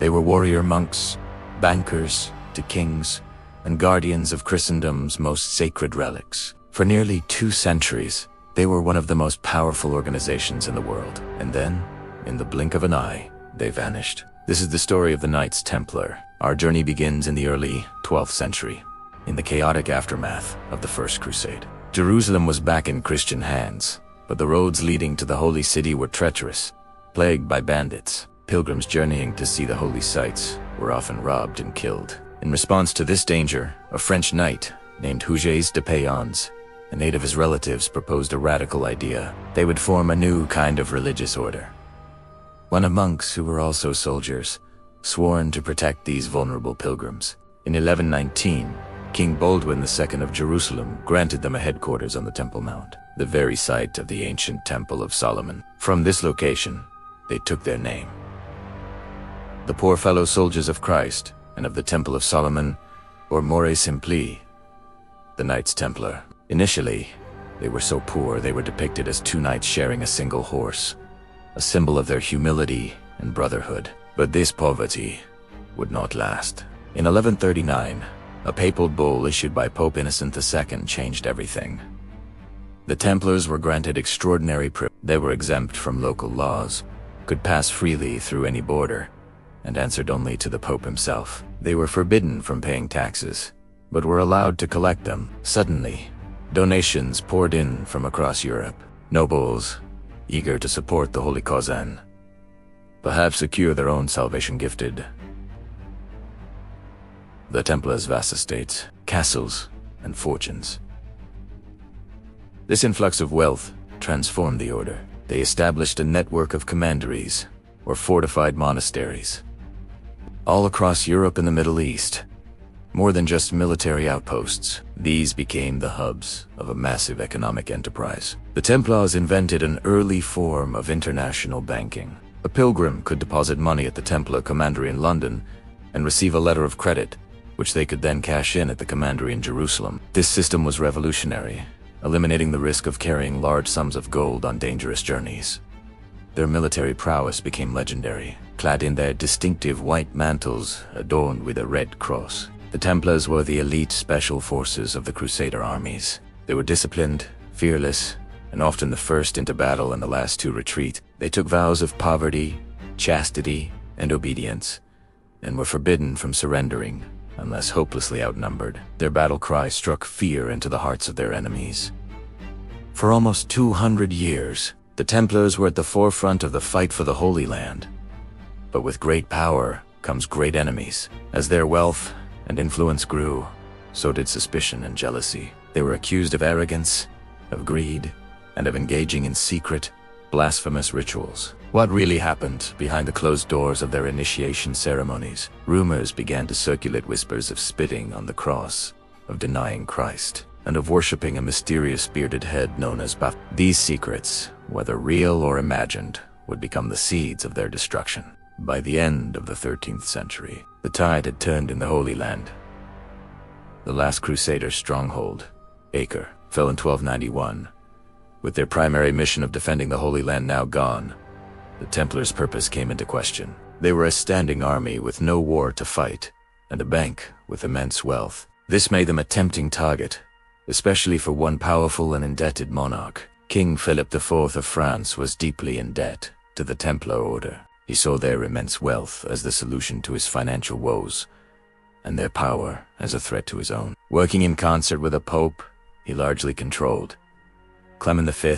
They were warrior monks, bankers to kings, and guardians of Christendom's most sacred relics. For nearly 2 centuries, they were one of the most powerful organizations in the world. And then, in the blink of an eye, they vanished. This is the story of the Knights Templar. Our journey begins in the early 12th century, in the chaotic aftermath of the First Crusade. Jerusalem was back in Christian hands, but the roads leading to the Holy City were treacherous, plagued by bandits. Pilgrims journeying to see the holy sites were often robbed and killed. In response to this danger, a French knight named Hugues de Payens and 8 of his relatives proposed a radical idea. They would form a new kind of religious order. One of monks who were also soldiers, sworn to protect these vulnerable pilgrims. In 1119, King Baldwin II of Jerusalem granted them a headquarters on the Temple Mount, the very site of the ancient Temple of Solomon. From this location, they took their name. The poor fellow soldiers of Christ and of the Temple of Solomon, or more simply, the Knights Templar. Initially, they were so poor they were depicted as 2 knights sharing a single horse, a symbol of their humility and brotherhood. But this poverty would not last. In 1139, a papal bull issued by Pope Innocent II changed everything. The Templars were granted extraordinary privileges. They were exempt from local laws, could pass freely through any border, and answered only to the Pope himself. They were forbidden from paying taxes, but were allowed to collect them. Suddenly, donations poured in from across Europe. Nobles, eager to support the holy cause and perhaps secure their own salvation, gifted the Templars vast estates, castles, and fortunes. This influx of wealth transformed the order. They established a network of commanderies, or fortified monasteries, all across Europe and the Middle East. More than just military outposts, these became the hubs of a massive economic enterprise. The Templars invented an early form of international banking. A pilgrim could deposit money at the Templar commandery in London and receive a letter of credit, which they could then cash in at the commandery in Jerusalem. This system was revolutionary, eliminating the risk of carrying large sums of gold on dangerous journeys. Their military prowess became legendary. Clad in their distinctive white mantles adorned with a red cross, the Templars were the elite special forces of the Crusader armies. They were disciplined, fearless, and often the first into battle and the last to retreat. They took vows of poverty, chastity, and obedience, and were forbidden from surrendering unless hopelessly outnumbered. Their battle cry struck fear into the hearts of their enemies. For almost 200 years, the Templars were at the forefront of the fight for the Holy Land. But with great power comes great enemies. As their wealth and influence grew, so did suspicion and jealousy. They were accused of arrogance, of greed, and of engaging in secret, blasphemous rituals. What really happened behind the closed doors of their initiation ceremonies? Rumors began to circulate, whispers of spitting on the cross, of denying Christ, and of worshipping a mysterious bearded head known as Baphomet. These secrets, whether real or imagined, would become the seeds of their destruction. By the end of the 13th century, the tide had turned in the Holy Land. The last Crusader stronghold, Acre, fell in 1291. With their primary mission of defending the Holy Land now gone, the Templars' purpose came into question. They were a standing army with no war to fight, and a bank with immense wealth. This made them a tempting target, especially for one powerful and indebted monarch. King Philip IV of France was deeply in debt to the Templar order. He saw their immense wealth as the solution to his financial woes, and their power as a threat to his own. Working in concert with a pope he largely controlled, Clement V,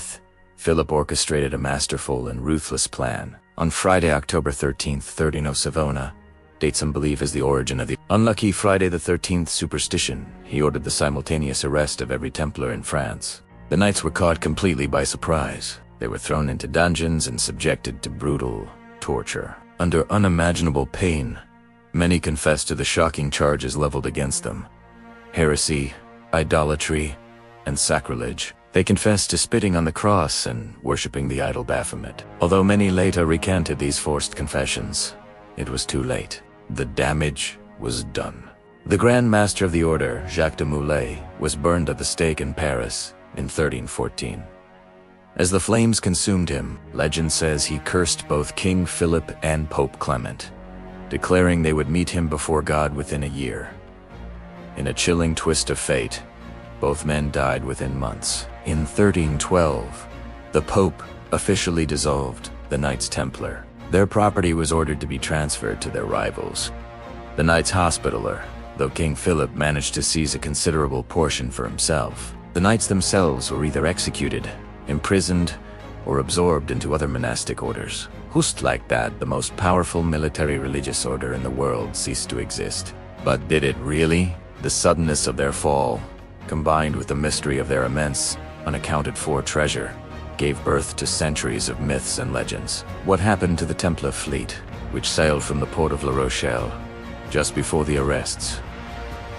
Philip orchestrated a masterful and ruthless plan. On Friday, October 13th, 1307, date some believe is the origin of the unlucky Friday the 13th superstition, he ordered the simultaneous arrest of every Templar in France. The knights were caught completely by surprise. They were thrown into dungeons and subjected to brutal torture. Under unimaginable pain, many confessed to the shocking charges leveled against them: heresy, idolatry, and sacrilege. They confessed to spitting on the cross and worshipping the idol Baphomet. Although many later recanted these forced confessions, it was too late. The damage was done. The Grand Master of the Order, Jacques de Molay, was burned at the stake in Paris in 1314. As the flames consumed him, legend says he cursed both King Philip and Pope Clement. declaring they would meet him before God within a year. In a chilling twist of fate, both men died within months. In 1312, the Pope officially dissolved the Knights Templar. Their property was ordered to be transferred to their rivals, the Knights Hospitaller, though King Philip managed to seize a considerable portion for himself. The knights themselves were either executed, imprisoned, or absorbed into other monastic orders. Just like that, the most powerful military religious order in the world ceased to exist. But did it really? The suddenness of their fall, combined with the mystery of their immense, unaccounted-for treasure, gave birth to centuries of myths and legends. What happened to the Templar fleet, which sailed from the port of La Rochelle just before the arrests,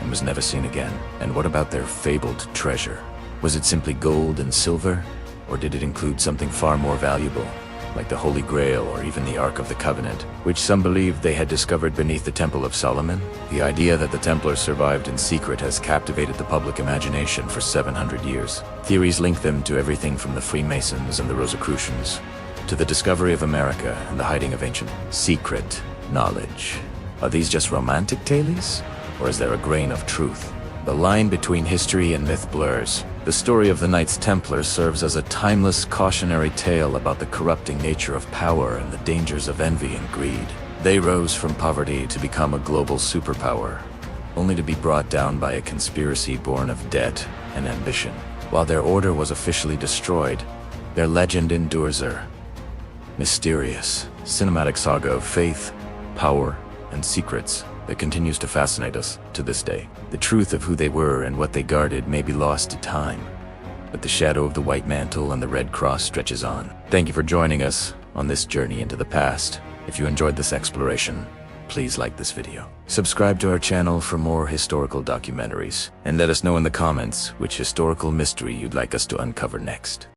and was never seen again? And what about their fabled treasure? Was it simply gold and silver, or did it include something far more valuable, like the Holy Grail or even the Ark of the Covenant, which some believed they had discovered beneath the Temple of Solomon? The idea that the Templars survived in secret has captivated the public imagination for 700 years. Theories link them to everything from the Freemasons and the Rosicrucians, to the discovery of America and the hiding of ancient secret knowledge. Are these just romantic tales, or is there a grain of truth? The line between history and myth blurs. The story of the Knights Templar serves as a timeless cautionary tale about the corrupting nature of power and the dangers of envy and greed. They rose from poverty to become a global superpower, only to be brought down by a conspiracy born of debt and ambition. While their order was officially destroyed, their legend endures a mysterious, cinematic saga of faith, power, and secrets that continues to fascinate us to this day. The truth of who they were and what they guarded may be lost to time, but the shadow of the white mantle and the red cross stretches on. Thank you for joining us on this journey into the past. If you enjoyed this exploration, please like this video. Subscribe to our channel for more historical documentaries, and let us know in the comments which historical mystery you'd like us to uncover next.